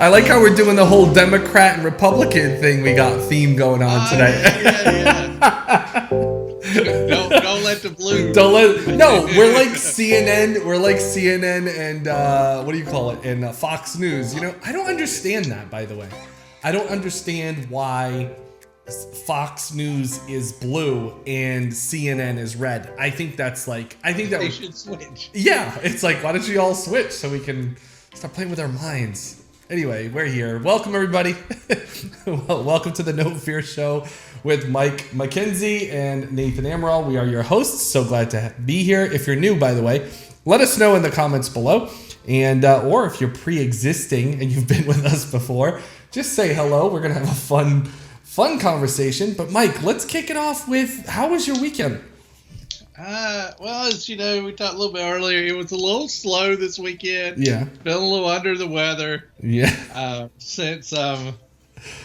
I like how we're doing the whole Democrat and Republican thing we got theme going on today. Yeah. Don't let the blue. No, we're like CNN. We're like CNN and what do you call it? And Fox News. You know, I don't understand that. By the way, I don't understand why Fox News is blue and CNN is red. I think that's like They should switch. Yeah, it's like, why don't you all switch so we can stop playing with our minds? Anyway, we're here. Welcome, everybody. Welcome to the No Fear Show with Mike McKenzie and Nathan Amaral. We are your hosts. So glad to be here. If you're new, by the way, let us know in the comments below. And or if you're pre-existing and you've been with us before, just say hello. We're going to have a fun conversation. But Mike, let's kick it off with, how was your weekend? Well, as you know, we talked a little bit earlier. It was a little slow this weekend. Yeah. Feeling a little under the weather. Yeah. Since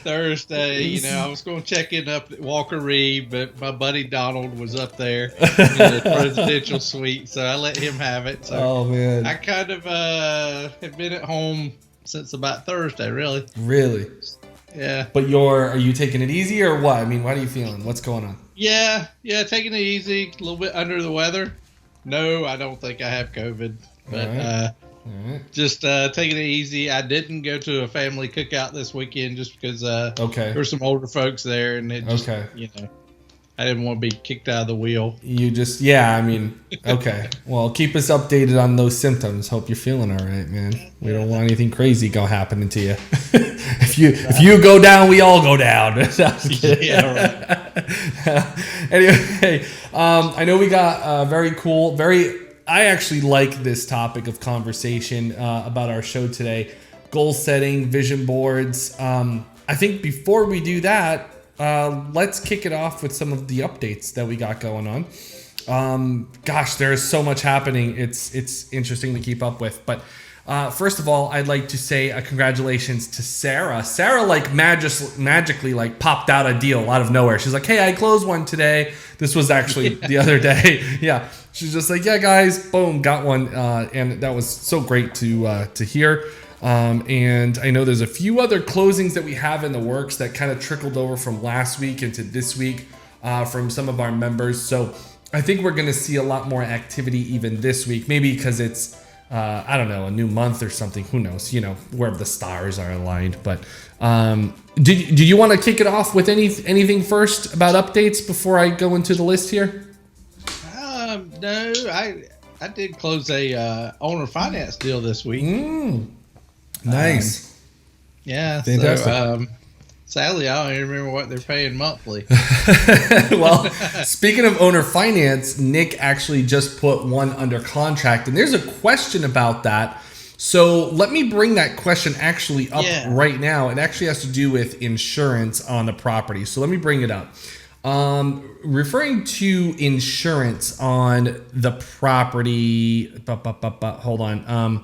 Thursday, you know, I was going to check in up at Walker Reed, but my buddy Donald was up there in the presidential suite, so I let him have it. So oh man. I kind of have been at home since about Thursday, really. Really? Yeah. But are you taking it easy or what? I mean, what are you feeling? What's going on? Yeah, taking it easy, a little bit under the weather. No, I don't think I have COVID, but All right. just taking it easy. I didn't go to a family cookout this weekend just because there were some older folks there, and it just, you know, I didn't want to be kicked out of the wheel. You just, yeah, I mean, okay. Well, keep us updated on those symptoms. Hope you're feeling all right, man. We don't want anything crazy happening to you. If you go down, we all go down. Yeah, right. Anyway, I know we got I actually like this topic of conversation about our show today. Goal setting, vision boards. I think before we do that, let's kick it off with some of the updates that we got going on. Gosh, there is so much happening. It's interesting to keep up with. But first of all, I'd like to say congratulations to Sarah. Sarah magically popped out a deal out of nowhere. She's like, hey, I closed one today. This was actually the other day. Yeah. She's just like, yeah, guys, boom, got one. And that was so great to hear. And I know there's a few other closings that we have in the works that kind of trickled over from last week into this week from some of our members. So I think we're going to see a lot more activity even this week, maybe because it's, I don't know, a new month or something. Who knows, you know, where the stars are aligned. But did you want to kick it off with anything first about updates before I go into the list here? No, I did close a owner finance deal this week. Nice. Yeah. Fantastic. So, sadly, I don't even remember what they're paying monthly. Well, speaking of owner finance, Nick actually just put one under contract, and there's a question about that. So let me bring that question actually up right now. It actually has to do with insurance on the property. So let me bring it up. Referring to insurance on the property. Hold on.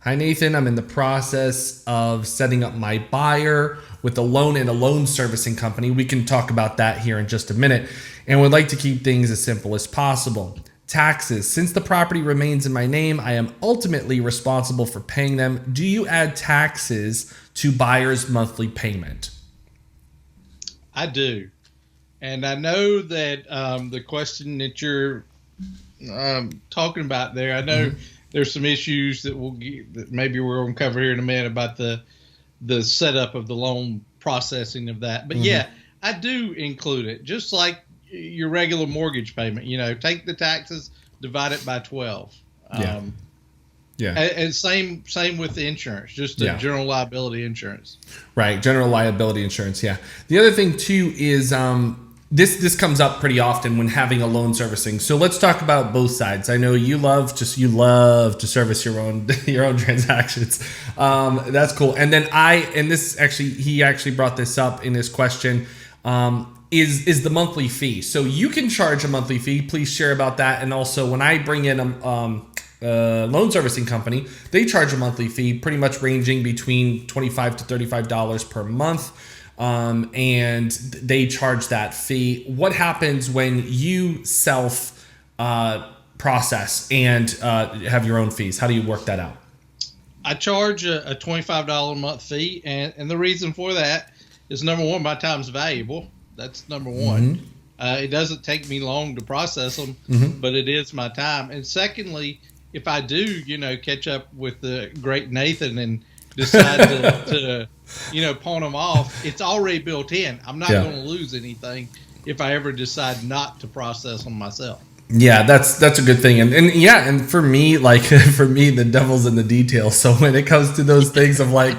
Hi, Nathan. I'm in the process of setting up my buyer with a loan and a loan servicing company. We can talk about that here in just a minute. And would like to keep things as simple as possible. Taxes. Since the property remains in my name, I am ultimately responsible for paying them. Do you add taxes to buyer's monthly payment? I do. And I know that the question that you're talking about there, I know there's some issues that maybe we're going to cover here in a minute about the setup of the loan processing of that. But yeah, I do include it, just like your regular mortgage payment. You know, take the taxes, divide it by 12. Yeah. And same with the insurance, just general liability insurance. Right, general liability insurance, yeah. The other thing too is this comes up pretty often when having a loan servicing. So let's talk about both sides. I know you love to service your own transactions. That's cool. And then he actually brought this up in his question. Is the monthly fee. So you can charge a monthly fee. Please share about that. And also when I bring in loan servicing company, they charge a monthly fee, pretty much ranging between $25 to $35 per month. And they charge that fee. What happens when you self process and have your own fees? How do you work that out? I charge a $25 a month fee, and the reason for that is, number one, my time's valuable. That's number one. Mm-hmm. It doesn't take me long to process them, but it is my time. And secondly, if I do, catch up with the great Nathan and decide to pawn them off, it's already built in. I'm not going to lose anything if I ever decide not to process them myself. Yeah, that's a good thing. And for me, the devil's in the details. So when it comes to those things of like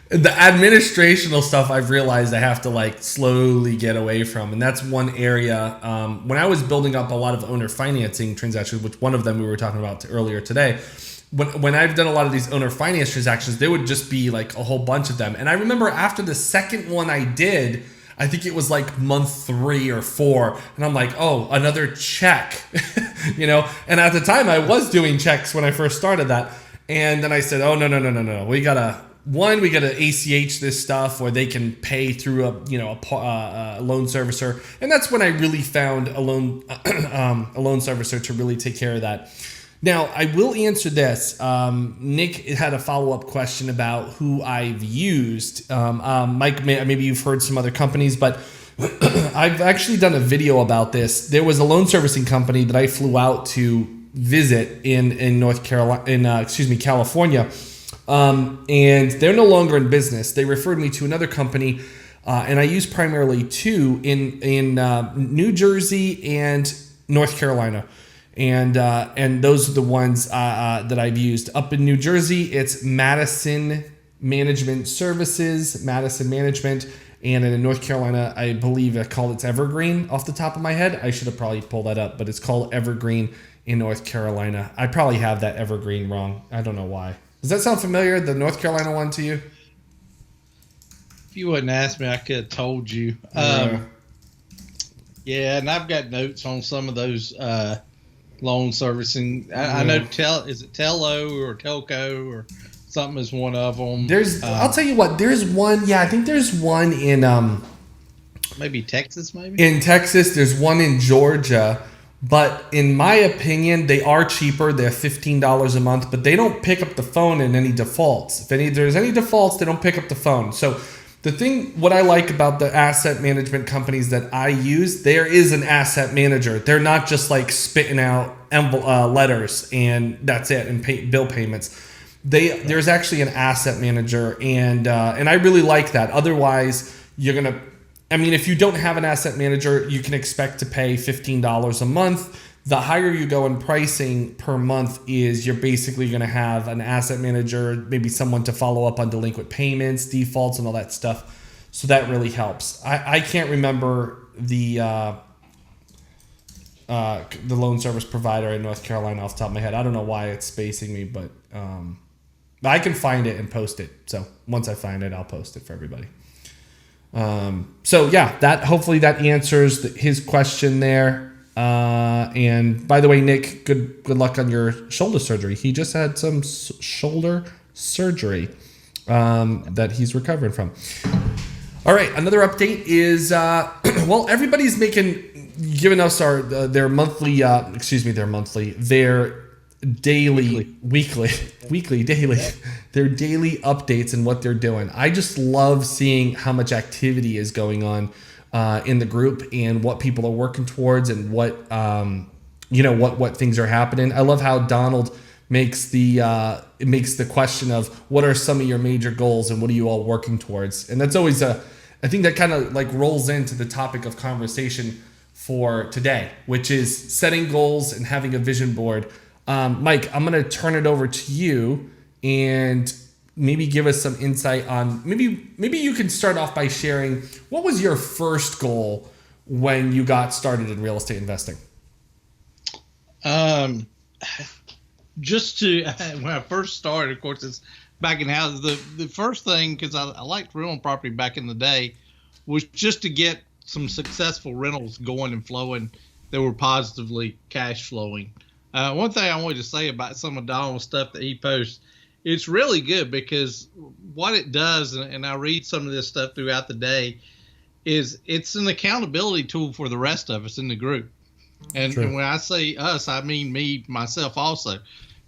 the administrational stuff, I've realized I have to slowly get away from. And that's one area. When I was building up a lot of owner financing transactions, which one of them we were talking about earlier today, when I've done a lot of these owner finance transactions, there would just be a whole bunch of them. And I remember after the second one I did, I think it was month 3 or 4. And I'm like, oh, another check, And at the time I was doing checks when I first started that. And then I said, oh, no. We gotta ACH this stuff where they can pay through a loan servicer. And that's when I really found a loan servicer to really take care of that. Now, I will answer this. Nick had a follow-up question about who I've used. Mike, maybe you've heard some other companies, but I've actually done a video about this. There was a loan servicing company that I flew out to visit in California, and they're no longer in business. They referred me to another company, and I use primarily two in New Jersey and North Carolina. And those are the ones that I've used. Up in New Jersey, it's Madison Management Services, Madison Management. And in North Carolina, I believe I call it Evergreen off the top of my head. I should have probably pulled that up, but it's called Evergreen in North Carolina. I probably have that Evergreen wrong. I don't know why. Does that sound familiar, the North Carolina one to you? If you wouldn't ask me, I could have told you. Yeah, and I've got notes on some of those loan servicing. I know is it Tello or Telco or something is one of them. I'll tell you what, there's one. Yeah, I think there's one in maybe Texas. Maybe in Texas. There's one in Georgia, but in my opinion, they are cheaper. They're $15 a month, but they don't pick up the phone in any defaults. If there's any defaults, they don't pick up the phone. So what I like about the asset management companies that I use, there is an asset manager. They're not just spitting out letters and that's it, and bill payments. There's actually an asset manager, and I really like that. Otherwise, if you don't have an asset manager, you can expect to pay $15 a month. The higher you go in pricing per month is you're basically going to have an asset manager, maybe someone to follow up on delinquent payments, defaults, and all that stuff. So that really helps. I can't remember the loan service provider in North Carolina off the top of my head. I don't know why it's spacing me, but I can find it and post it. So once I find it, I'll post it for everybody. Hopefully that answers his question there. And by the way, Nick, good luck on your shoulder surgery. He just had some shoulder surgery that he's recovering from. All right, another update is everybody's giving us their daily updates and what they're doing. I just love seeing how much activity is going on in the group and what people are working towards and what things are happening. I love how Donald makes the question of what are some of your major goals and what are you all working towards? And that's always I think that kind of rolls into the topic of conversation for today, which is setting goals and having a vision board. Mike, I'm going to turn it over to you and maybe give us some insight on maybe you can start off by sharing what was your first goal when you got started in real estate investing? When I first started, of course, it's back in houses. The first thing, because I liked rental property back in the day, was just to get some successful rentals going and flowing that were positively cash flowing. One thing I wanted to say about some of Donald's stuff that he posts, it's really good because what it does, and I read some of this stuff throughout the day, is it's an accountability tool for the rest of us in the group. And when I say us, I mean me, myself also,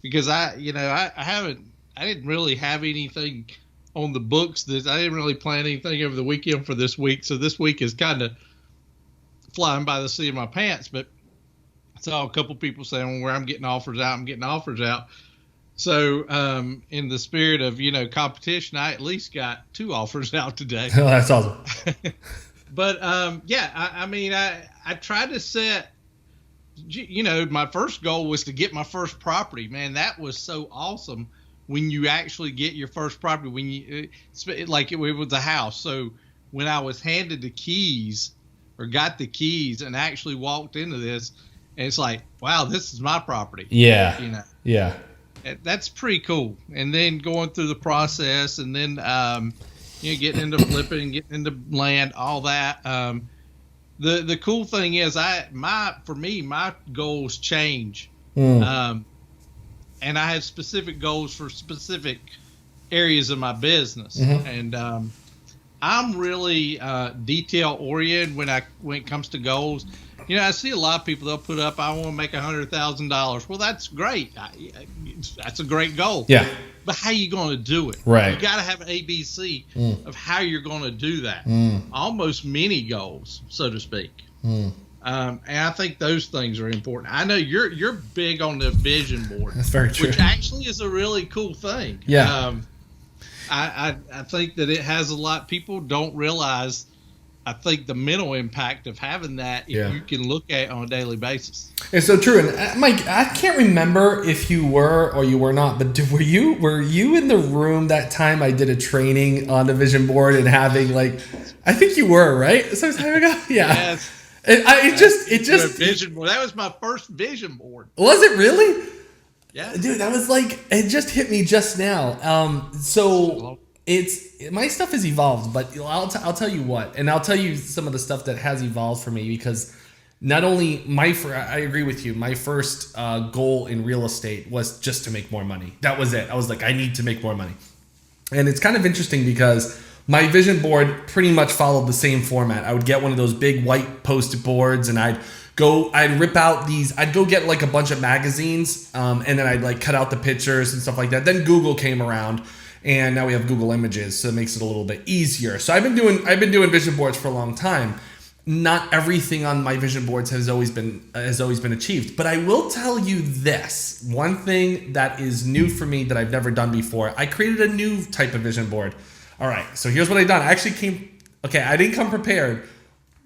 because I haven't didn't really have anything on the books. I didn't really plan anything over the weekend for this week. So this week is kind of flying by the seat of my pants. But I saw a couple people saying, well, where I'm getting offers out, I'm getting offers out. So in the spirit of, competition, I at least got 2 offers out today. Oh, that's awesome. But I tried to set, my first goal was to get my first property. Man, that was so awesome when you actually get your first property, when you, like it was a house. So when I was handed the keys or got the keys and actually walked into this, and it's like, wow, this is my property. Yeah. Yeah. That's pretty cool. And then going through the process, and then getting into flipping, getting into land, all that. The cool thing is, my goals change, and I have specific goals for specific areas of my business, and I'm really detail oriented when it comes to goals. I see a lot of people, they'll put up, I want to make $100,000. Well, that's great. That's a great goal. Yeah. But how you going to do it? Right. You got to have an ABC of how you're going to do that. Almost mini goals, so to speak. And I think those things are important. I know you're big on the vision board. That's very true. Which actually is a really cool thing. Yeah. I think that it has a lot. People don't realize, I think, the mental impact of having that if you can look at it on a daily basis. It's so true. And Mike, I can't remember if you were or you were not, but were you in the room that time I did a training on the vision board and having I think you were, right? Some time ago? Yeah. Yes. It just vision board. That was my first vision board. Was it really? Yeah. Dude, that was it just hit me just now. So my stuff has evolved, but I'll tell you what, and I'll tell you some of the stuff that has evolved for me, because not only I agree with you, my first goal in real estate was just to make more money. That was it. I was like, I need to make more money. And it's kind of interesting because my vision board pretty much followed the same format. I would get one of those big white post-it boards, and I'd rip out I'd go get a bunch of magazines, and then I'd cut out the pictures and stuff like that. Then Google came around, and now we have Google Images, so it makes it a little bit easier. So I've been doing vision boards for a long time. Not everything on my vision boards has always been achieved, but I will tell you this one thing that is new for me that I've never done before. I created a new type of vision board. All right, so here's what I've done. I didn't come prepared.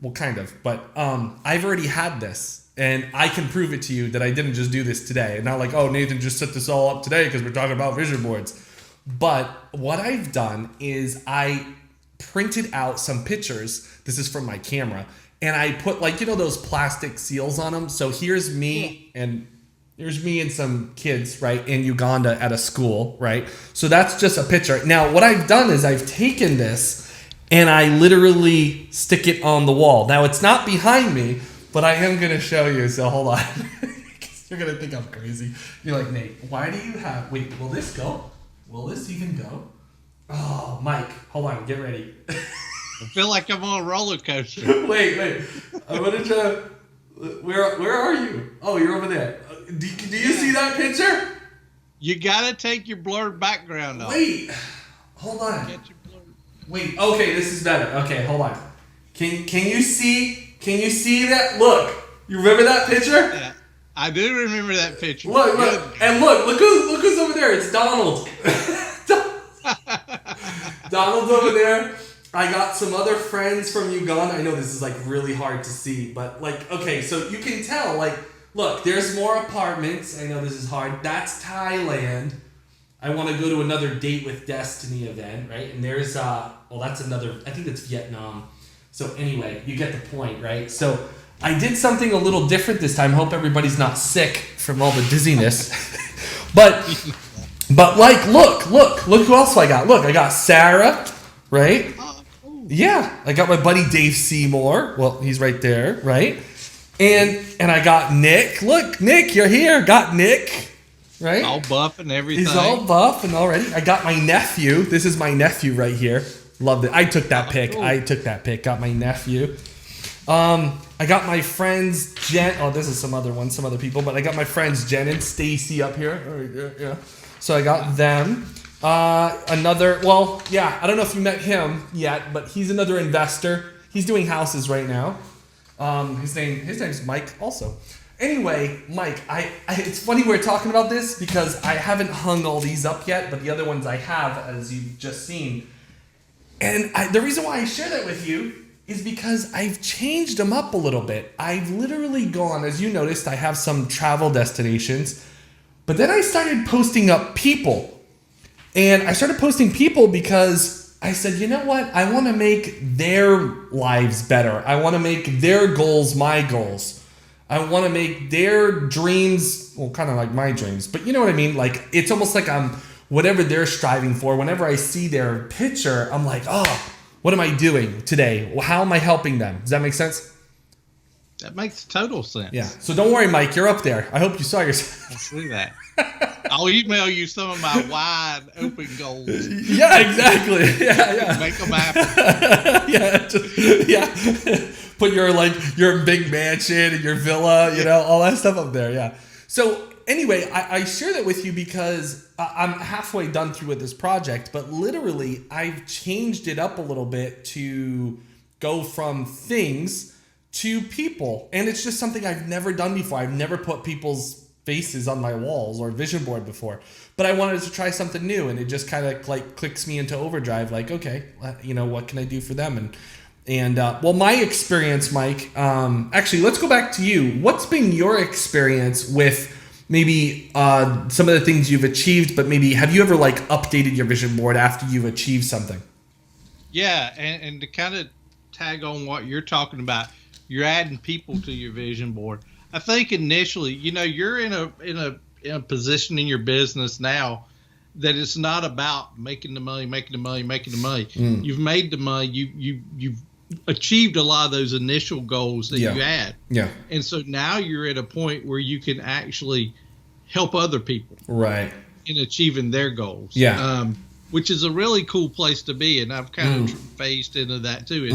Well, kind of, but I've already had this, and I can prove it to you that I didn't just do this today. And not oh, Nathan just set this all up today because we're talking about vision boards. But what I've done is I printed out some pictures. This is from my camera. And I put those plastic seals on them. So here's me and some kids, right, in Uganda at a school, right? So that's just a picture. Now, what I've done is I've taken this and I literally stick it on the wall. Now, it's not behind me, but I am going to show you. So hold on. You're going to think I'm crazy. You're like, Nate, why do you have... Wait, will this go? Will this even go? Oh, Mike, hold on. Get ready. I feel like I'm on a roller coaster. Wait. I'm going to try... Where are you? Oh, you're over there. Do you see that picture? You got to take your blurred background off. Wait. Hold on. Wait. Okay, this is better. Okay, hold on. Can you see that? Look. You remember that picture? Yeah, I do remember that picture. Look. And look who's over there. It's Donald. Donald's over there. I got some other friends from Uganda. I know this is really hard to see, but okay, so you can tell, look, there's more apartments. I know this is hard. That's Thailand. I want to go to another Date with Destiny event, right? And there's, that's another, I think that's Vietnam. So anyway, you get the point, right? So I did something a little different this time. Hope everybody's not sick from all the dizziness. but look who else I got. Look, I got Sarah, right? Yeah, I got my buddy Dave Seymour. Well, he's right there, right? And I got Nick. Look, Nick, you're here. Got Nick, right? All buff and everything. He's all buff and already. I got my nephew. This is my nephew right here. Loved it. I took that pic. Cool. Got my nephew. I got my friends Jen. Oh, this is some other people, but I got my friends Jen and Stacy up here. Yeah. So I got them. Another, well, yeah, I don't know if you met him yet, but he's another investor. He's doing houses right now. His name's Mike also. Anyway, Mike, it's funny we're talking about this because I haven't hung all these up yet, but the other ones I have, as you've just seen. And the reason why I share that with you is because I've changed them up a little bit. I've literally gone, as you noticed, I have some travel destinations, but then I started posting up people. And I started posting people because I said, you know what? I want to make their lives better. I want to make their goals my goals. I want to make their dreams, well, kind of like my dreams, but you know what I mean? Like, it's almost like I'm, whatever they're striving for, whenever I see their picture, I'm like, oh, what am I doing today? Well, how am I helping them? Does that make sense? That makes total sense. Yeah. So don't worry, Mike, you're up there. I hope you saw yourself. I see that. I'll email you some of my wide open goals. Yeah, exactly. Yeah. Make them happen. Yeah. Put your big mansion and your villa, all that stuff up there. Yeah. So anyway, I share that with you because I'm halfway done through with this project, but literally I've changed it up a little bit to go from things to people. And it's just something I've never done before. I've never put people's faces on my walls or vision board before, but I wanted to try something new, and it just kind of like clicks me into overdrive. Like, okay, what can I do for them? And well, my experience, Mike, actually, let's go back to you. What's been your experience with maybe some of the things you've achieved, but maybe have you ever like updated your vision board after you've achieved something? Yeah. And to kind of tag on what you're talking about, you're adding people to your vision board. I think initially, you're in a position in your business now that it's not about making the money. You've made the money. You've achieved a lot of those initial goals that you had. Yeah. And so now you're at a point where you can actually help other people. Right. In achieving their goals. Yeah. Which is a really cool place to be, and I've kind of phased into that too.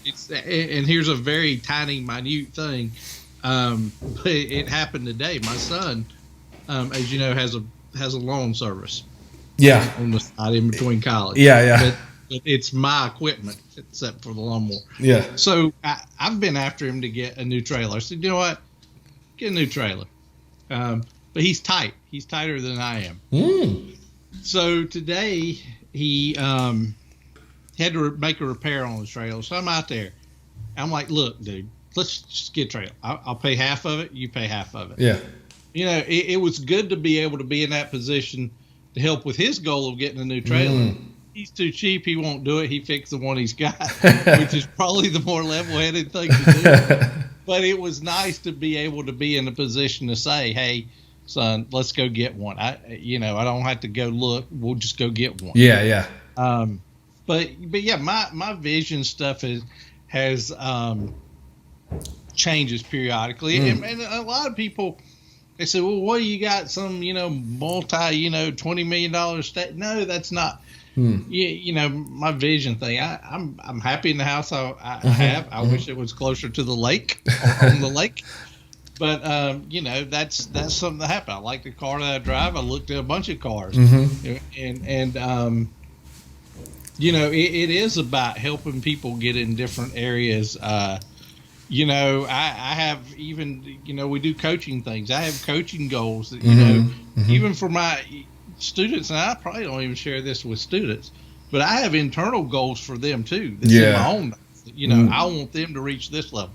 It's and here's a very tiny, minute thing. But it happened today. My son, as you know, has a lawn service. Yeah. On the side in between college. Yeah. But it's my equipment except for the lawnmower. Yeah. So I've been after him to get a new trailer. I said, you know what? Get a new trailer. But he's tight. He's tighter than I am. So today he had to make a repair on the trailer. So I'm out there. I'm like, look, dude, let's just get a trailer. I'll pay half of it. You pay half of it. Yeah. It was good to be able to be in that position to help with his goal of getting a new trailer. He's too cheap. He won't do it. He fixed the one he's got, which is probably the more level-headed thing to do. But it was nice to be able to be in a position to say, hey, son, let's go get one. I don't have to go look. We'll just go get one. Yeah. But yeah, my vision stuff has changes periodically, and a lot of people, they say, well, what do you got? Some multi $20 million state? No, that's not. My vision thing. I'm happy in the house I have. I wish it was closer to the lake or on the lake. But that's something that happened. I like the car that I drive. I looked at a bunch of cars, and it is about helping people get in different areas. I have even we do coaching things. I have coaching goals that even for my students, and I probably don't even share this with students, but I have internal goals for them too. This is my own. I want them to reach this level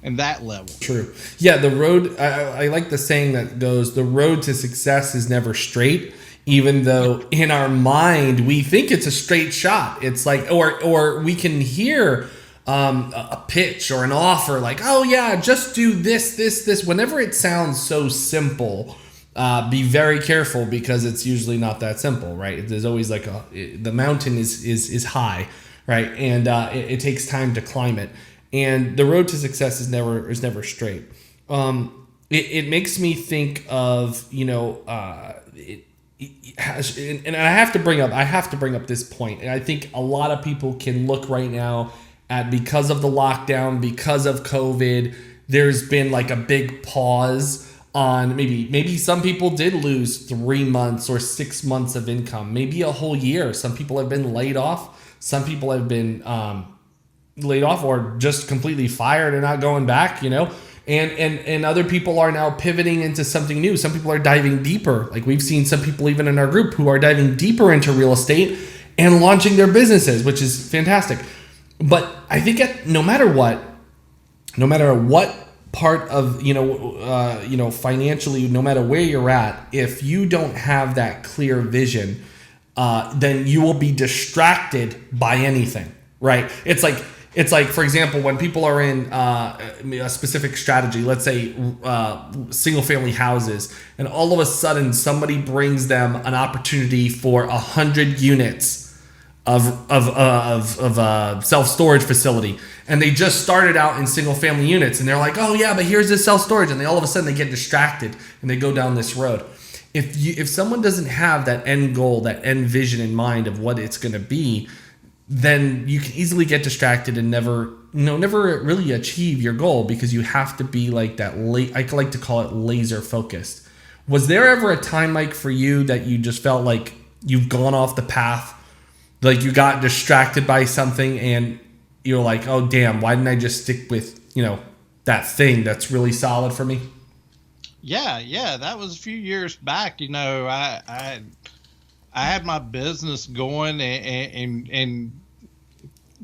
and that level. True. Yeah, the road, I like the saying that goes, the road to success is never straight, even though in our mind we think it's a straight shot. It's like, or we can hear a pitch or an offer like, oh yeah, just do this. Whenever it sounds so simple, be very careful, because it's usually not that simple, right? There's always like the mountain is high, right? And it takes time to climb it. And the road to success is never straight. It makes me think of, and I have to bring up this point. And I think a lot of people can look right now at, because of the lockdown, because of COVID, there's been like a big pause on maybe some people did lose 3 months or 6 months of income, maybe a whole year. Some people have been laid off. Some people have been laid off or just completely fired and not going back, and other people are now pivoting into something new. Some people are diving deeper. Like we've seen some people even in our group who are diving deeper into real estate and launching their businesses, which is fantastic. But I think no matter what part of, financially, no matter where you're at, if you don't have that clear vision, then you will be distracted by anything, right? It's like, for example, when people are in a specific strategy, let's say single family houses, and all of a sudden somebody brings them an opportunity for 100 units of a self-storage facility, and they just started out in single family units, and they're like, oh yeah, but here's this self-storage, and all of a sudden they get distracted and they go down this road. If someone doesn't have that end goal, that end vision in mind of what it's going to be, then you can easily get distracted and never really achieve your goal, because you have to be like that. I like to call it laser focused. Was there ever a time, Mike, for you that you just felt like you've gone off the path, like you got distracted by something and you're like, oh damn, why didn't I just stick with that thing that's really solid for me? Yeah, that was a few years back. I had my business going, and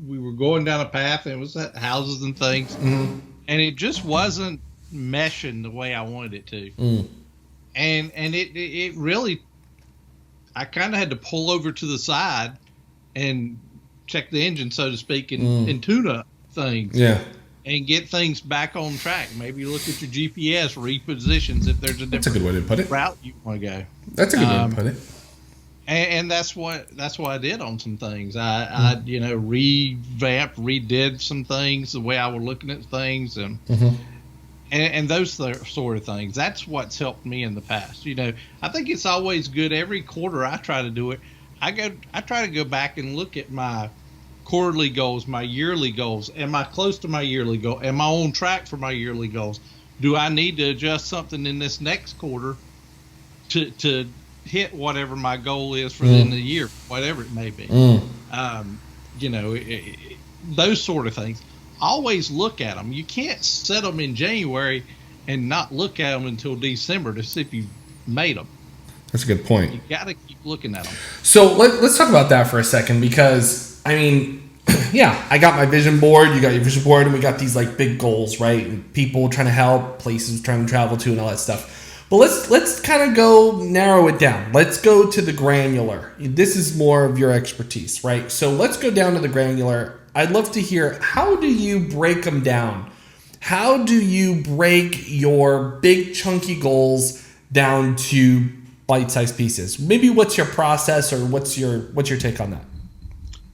we were going down a path, and it was houses and things, and it just wasn't meshing the way I wanted it to. And it really, I kind of had to pull over to the side and check the engine, so to speak, and tune up things. Yeah. And get things back on track. Maybe look at your GPS, repositions if there's a different good way to put it. Route you want to go. That's a good way to put it. And that's what I did on some things. I revamped, redid some things the way I was looking at things, and those sort of things. That's what's helped me in the past. I think it's always good. Every quarter I try to do it. I try to go back and look at my quarterly goals, my yearly goals. Am I close to my yearly goal? Am I on track for my yearly goals? Do I need to adjust something in this next quarter to hit whatever my goal is for the end of the year, whatever it may be? Those sort of things. Always look at them. You can't set them in January and not look at them until December to see if you made them. That's a good point. You got to keep looking at them. So let's talk about that for a second, because I got my vision board, you got your vision board, and we got these like big goals, right? And people trying to help, places trying to travel to, and all that stuff. But let's kind of go narrow it down. Let's go to the granular. This is more of your expertise, right? So let's go down to the granular. I'd love to hear, how do you break them down? How do you break your big chunky goals down to bite-sized pieces? Maybe what's your process, or what's your take on that?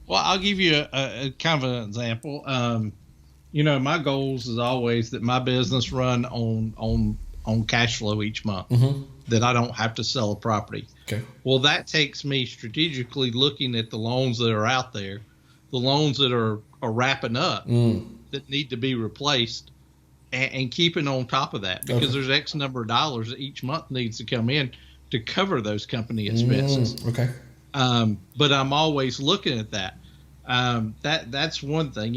Well, I'll give you a kind of an example. My goals is always that my business run on cash flow each month, that I don't have to sell a property. Okay. Well, that takes me strategically looking at the loans that are out there, the loans that are wrapping up that need to be replaced, and keeping on top of that, because there's X number of dollars that each month needs to come in to cover those company expenses. Okay. But I'm always looking at that. That's one thing.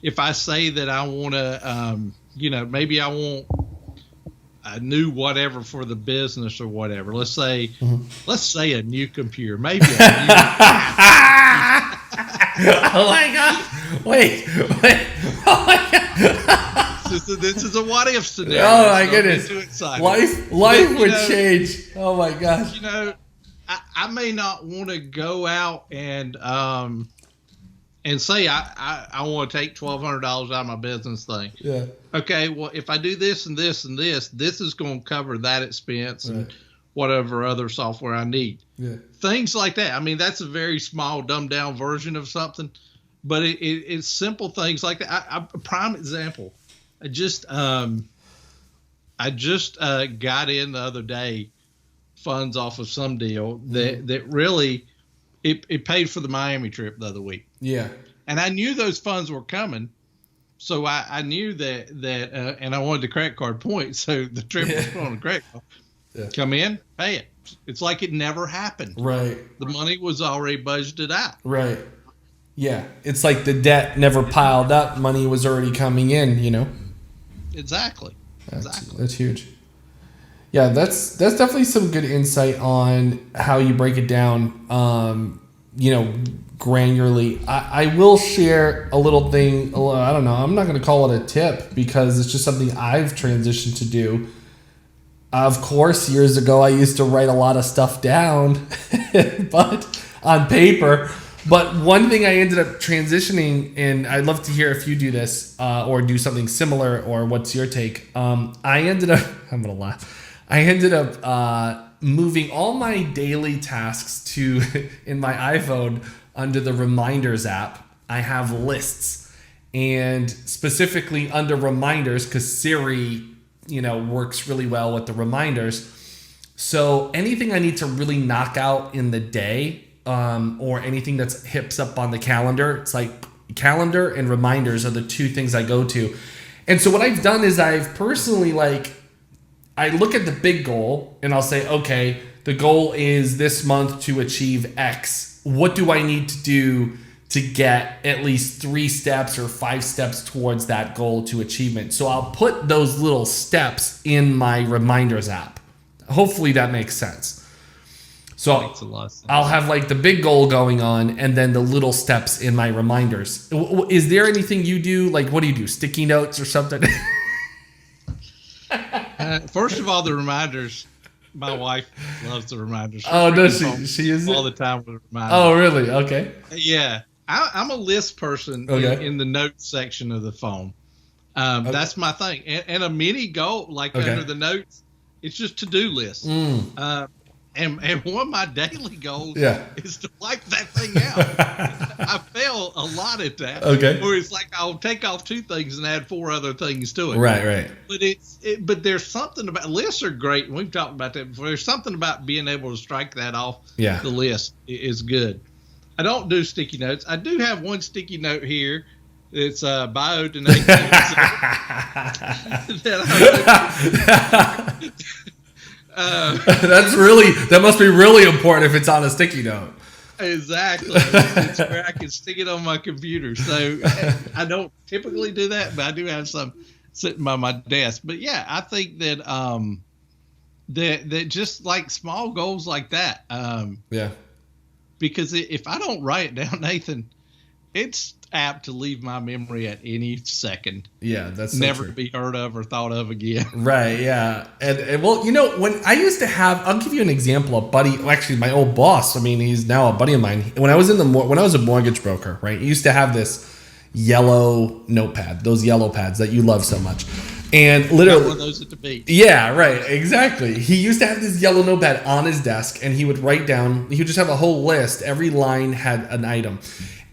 If I say that I want to, maybe I want a new whatever for the business or whatever. Let's say a new computer, maybe. Oh my God! Wait! Oh my God! This is a what if scenario. Oh my goodness! Life would change. Oh my gosh! I may not want to go out and say I want to take $1,200 out of my business thing. Yeah. Okay. Well, if I do this and this and this is going to cover that expense and whatever other software I need. Yeah. Things like that. I mean, that's a very small, dumbed down version of something, but it's simple things like that. A prime example. I just got in the other day funds off of some deal that really it paid for the Miami trip the other week. Yeah. And I knew those funds were coming, So I knew that and I wanted the credit card points. So the trip was put on the credit card. Yeah. Come in, pay it. It's like it never happened. Right. The money was already budgeted out. Right. Yeah. It's like the debt never piled up. Money was already coming in, you know? Exactly. That's huge. Yeah, that's definitely some good insight on how you break it down, granularly. I will share a little thing. I don't know. I'm not going to call it a tip because it's just something I've transitioned to do. Of course, years ago, I used to write a lot of stuff down, but on paper. But one thing I ended up transitioning, and I'd love to hear if you do this or do something similar, or what's your take. I'm going to laugh. I ended up moving all my daily tasks to, in my iPhone, under the Reminders app. I have lists, and specifically under Reminders, because Siri, works really well with the reminders. So anything I need to really knock out in the day, or anything that's hips up on the calendar, it's like calendar and reminders are the two things I go to. And so what I've done is I've personally, I look at the big goal and I'll say, okay, the goal is this month to achieve X. What do I need to do to get at least 3 steps or 5 steps towards that goal to achievement? So I'll put those little steps in my Reminders app. Hopefully that makes sense. So makes a lot of sense. I'll have the big goal going on and then the little steps in my reminders. Is there anything you do? What do you do? Sticky notes or something? First of all, the reminders. My wife loves the reminders. Oh, does she? She is all the time with reminders. Oh, really? Okay. Yeah, I'm a list person in the notes section of the phone. Okay. That's my thing. And a mini goal, under the notes, it's just to-do list. And one of my daily goals is to like that thing out. I fail a lot at that. Okay. Where it's I'll take off 2 things and add 4 other things to it. Right. But but there's something about lists are great. And we've talked about that before. There's something about being able to strike that off the list is good. I don't do sticky notes. I do have one sticky note here. It's bio donation. That must be really important if it's on a sticky note. Exactly. It's where I can stick it on my computer. So I don't typically do that, but I do have some sitting by my desk. But yeah, I think that that just small goals like that. Because if I don't write it down, Nathan, it's apt to leave my memory at any second. Yeah, that's so never true. To be heard of or thought of again. Right, yeah. And well, when I used to have, I'll give you an example. A buddy, actually my old boss, he's now a buddy of mine. When I was a mortgage broker, right, he used to have this yellow notepad, those yellow pads that you love so much. And literally, one of those at the beach. Yeah, right, exactly. He used to have this yellow notepad on his desk, and he would write down, he would just have a whole list. Every line had an item.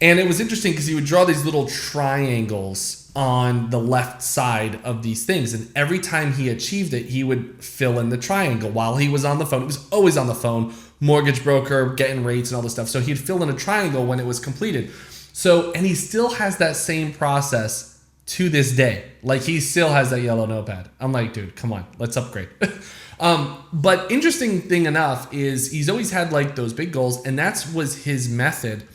And it was interesting because he would draw these little triangles on the left side of these things. And every time he achieved it, he would fill in the triangle while he was on the phone. He was always on the phone, mortgage broker, getting rates and all this stuff. So he'd fill in a triangle when it was completed. And he still has that same process to this day. He still has that yellow notepad. I'm like, dude, come on, let's upgrade. But interesting thing enough is he's always had those big goals, and that was his method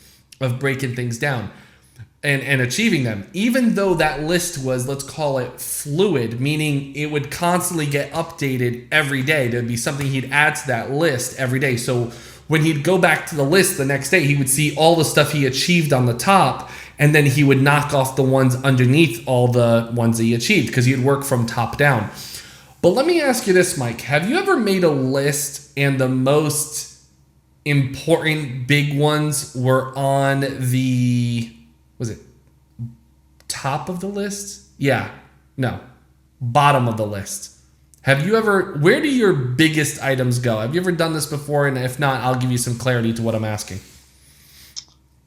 of breaking things down and achieving them. Even though that list was, let's call it fluid, meaning it would constantly get updated every day. There'd be something he'd add to that list every day. So when he'd go back to the list the next day, he would see all the stuff he achieved on the top, and then he would knock off the ones underneath all the ones that he achieved because he'd work from top down. But let me ask you this, Mike. Have you ever made a list and the most important big ones were on the, was it top of the list? Yeah, no, bottom of the list. Have you ever, where do your biggest items go? Have you ever done this before? And if not, I'll give you some clarity to what I'm asking.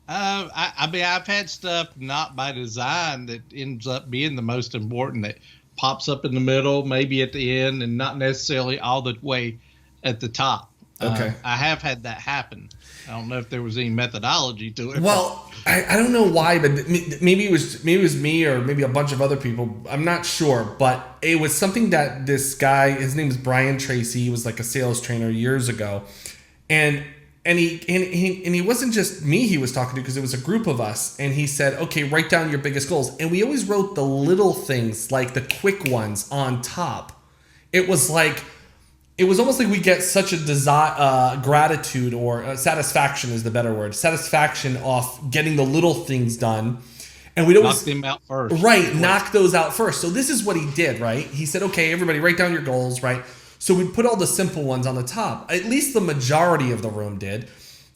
I've had stuff not by design that ends up being the most important, that pops up in the middle, maybe at the end, and not necessarily all the way at the top. Okay. I have had that happen. I don't know if there was any methodology to it. Well, I don't know why, but maybe it was me or maybe a bunch of other people. I'm not sure, but it was something that this guy, his name is Brian Tracy. He was like a sales trainer years ago, and he wasn't just me he was talking to, because it was a group of us, and he said, okay, write down your biggest goals. And we always wrote the little things, like the quick ones, on top. It was almost like we get such a gratitude, or satisfaction is the better word, satisfaction off getting the little things done. And we'd always knock them out first. Right, knock those out first. So this is what he did, right? He said, okay, everybody write down your goals, right? So we'd put all the simple ones on the top. At least the majority of the room did.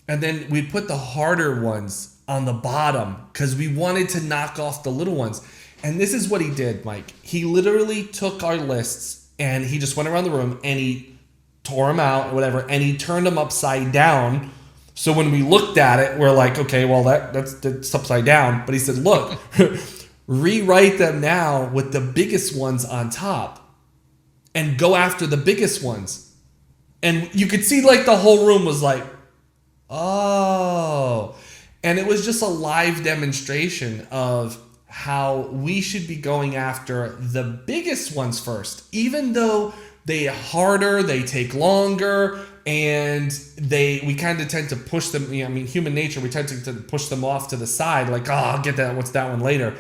And then we'd put the harder ones on the bottom, because we wanted to knock off the little ones. And this is what he did, Mike. He literally took our lists and he just went around the room and he tore them out or whatever, and he turned them upside down. So when we looked at it, we're like, okay, well, that's upside down. But he said, look, rewrite them now with the biggest ones on top and go after the biggest ones. And you could see like the whole room was like, oh. And it was just a live demonstration of how we should be going after the biggest ones first, even though they are harder, they take longer, and we kind of tend to push them. I mean, human nature, we tend to push them off to the side, like, oh, I'll get that. What's that one later?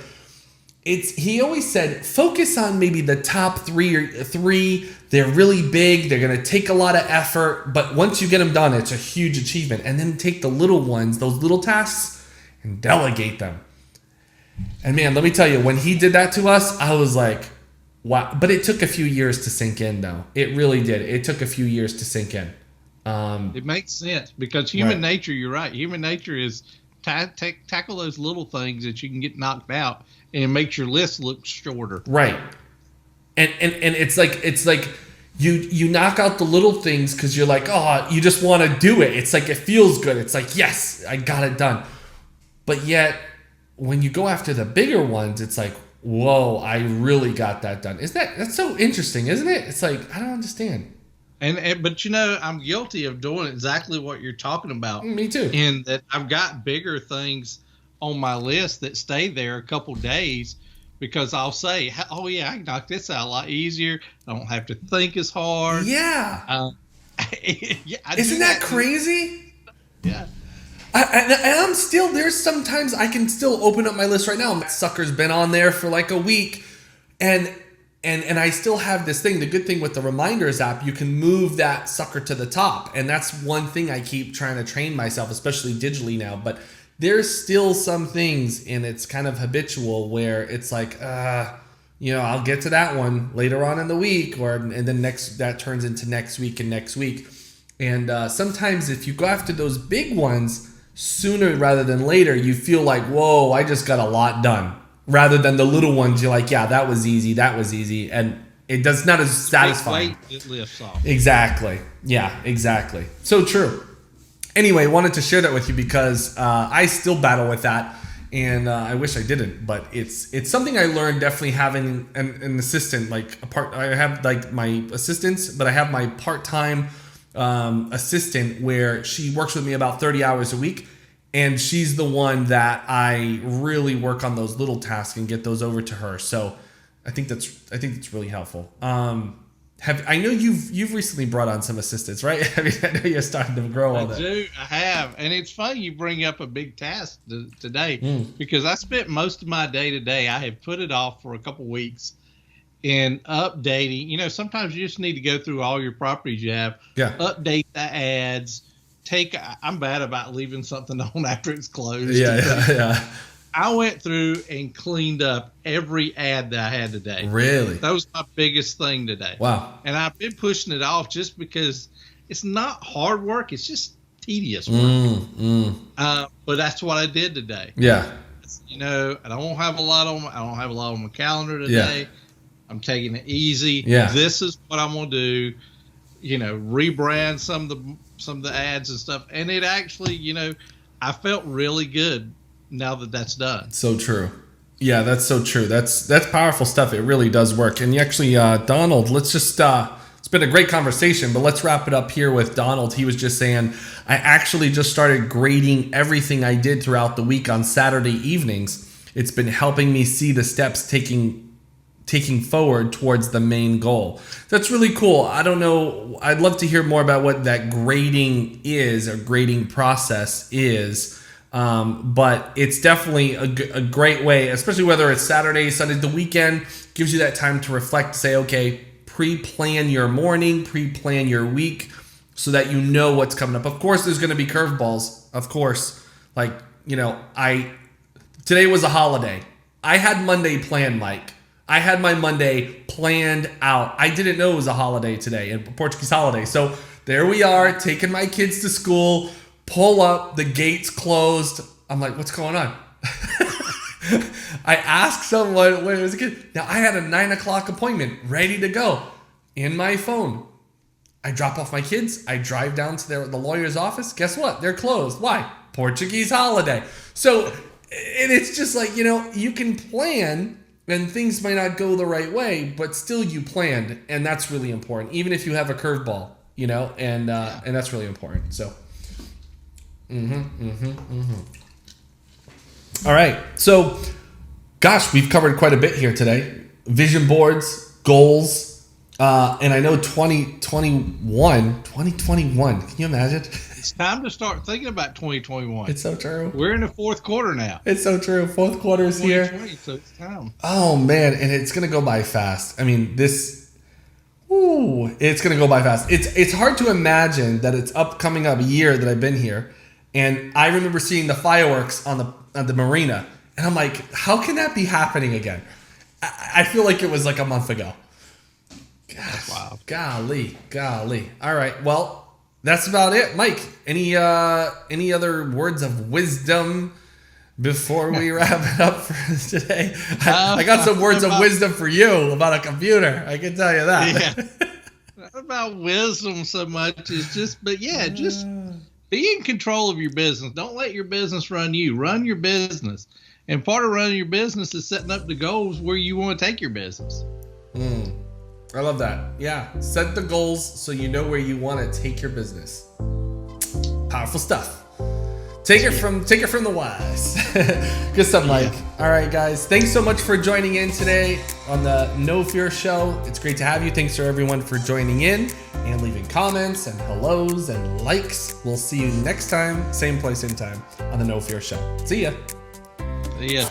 He always said, focus on maybe the top three. They're really big. They're going to take a lot of effort, but once you get them done, it's a huge achievement. And then take the little ones, those little tasks, and delegate them. And man, let me tell you, when he did that to us, I was like, wow. But it took a few years to sink in, though. It really did. It took a few years to sink in. It makes sense, because human nature, you're right. Human nature is tackle those little things that you can get knocked out, and it makes your list look shorter. Right. And it's like you knock out the little things because you're like, oh, you just want to do it. It's like, it feels good. It's like, yes, I got it done. But yet, when you go after the bigger ones, it's like, whoa, I really got that done. That's so interesting, isn't it? It's like, I don't understand. But I'm guilty of doing exactly what you're talking about. Me too. In that I've got bigger things on my list that stay there a couple days, because I'll say, oh yeah, I can knock this out a lot easier. I don't have to think as hard. Yeah. Yeah. Isn't that crazy? Yeah. I'm still, there's sometimes I can still open up my list right now. That sucker's been on there for like a week, and I still have this thing. The good thing with the reminders app, you can move that sucker to the top, and that's one thing I keep trying to train myself, especially digitally now. But there's still some things, and it's kind of habitual, where it's like, I'll get to that one later on in the week, and then that turns into next week and next week. And sometimes if you go after those big ones sooner rather than later, you feel like, whoa, I just got a lot done. Rather than the little ones, you're like, yeah, that was easy. And it does not as satisfying. It lifts off. Exactly. Yeah, exactly. So true. Anyway, wanted to share that with you because I still battle with that, and I wish I didn't. But it's something I learned, definitely having an assistant, I have like my assistants, but I have my part-time assistant where she works with me about 30 hours a week, and she's the one that I really work on those little tasks and get those over to her. So I think that's really helpful. I know you've recently brought on some assistants, right? I mean, I know you're starting to grow all that. I have, and it's funny you bring up a big task today, because I spent most of my day today. I have put it off for a couple weeks in updating. Sometimes you just need to go through all your properties you have, update the ads. I'm bad about leaving something on after it's closed. Yeah. I went through and cleaned up every ad that I had today. Really? That was my biggest thing today. Wow. And I've been pushing it off just because it's not hard work. It's just tedious work. But that's what I did today. Yeah. I don't have a lot on my calendar today. Yeah. I'm taking it easy. Yeah. This is what I'm going to do. Rebrand some of the ads and stuff. And it actually, I felt really good now that that's done. So true. Yeah, that's so true. That's powerful stuff. It really does work. And actually, Donald, let's just It's been a great conversation, but let's wrap it up here with Donald. He was just saying, I actually just started grading everything I did throughout the week on Saturday evenings. It's been helping me see the steps taking forward towards the main goal. That's really cool. I don't know. I'd love to hear more about what that grading is or grading process is. But it's definitely a great way, especially whether it's Saturday, Sunday, the weekend, gives you that time to reflect, say, okay, pre-plan your morning, pre-plan your week so that you know what's coming up. Of course, there's going to be curveballs. Of course, like, today was a holiday. I had Monday planned, Mike. I had my Monday planned out. I didn't know it was a holiday today, a Portuguese holiday. So there we are, taking my kids to school, pull up, the gate's closed. I'm like, what's going on? I asked someone when it was a kid. Now, I had a 9 o'clock appointment ready to go in my phone. I drop off my kids. I drive down to the lawyer's office. Guess what? They're closed. Why? Portuguese holiday. So, and it's just like, you can plan and things might not go the right way, but still you planned. And that's really important. Even if you have a curveball, and that's really important. So, All right. So, gosh, we've covered quite a bit here today. Vision boards, goals, and I know 2021. Can you imagine? It's time to start thinking about 2021. It's so true. We're in the fourth quarter now. It's so true. Fourth quarter is here. So it's time. Oh, man. And it's going to go by fast. I mean, it's going to go by fast. It's hard to imagine that it's coming up a year that I've been here. And I remember seeing the fireworks on the marina. And I'm like, how can that be happening again? I feel like it was like a month ago. Gosh, wow. Golly. All right. Well, that's about it. Mike, any other words of wisdom before we wrap it up for today? I got some words of wisdom for you about a computer. I can tell you that. Yeah. Not about wisdom so much. It's just be in control of your business. Don't let your business run you. Run your business. And part of running your business is setting up the goals where you want to take your business. I love that. Yeah. Set the goals so you know where you want to take your business. Powerful stuff. Take it from the wise. Good stuff, Mike. Yeah. All right, guys. Thanks so much for joining in today on the No Fear Show. It's great to have you. Thanks to everyone for joining in and leaving comments and hellos and likes. We'll see you next time, same place, same time on the No Fear Show. See ya. See ya.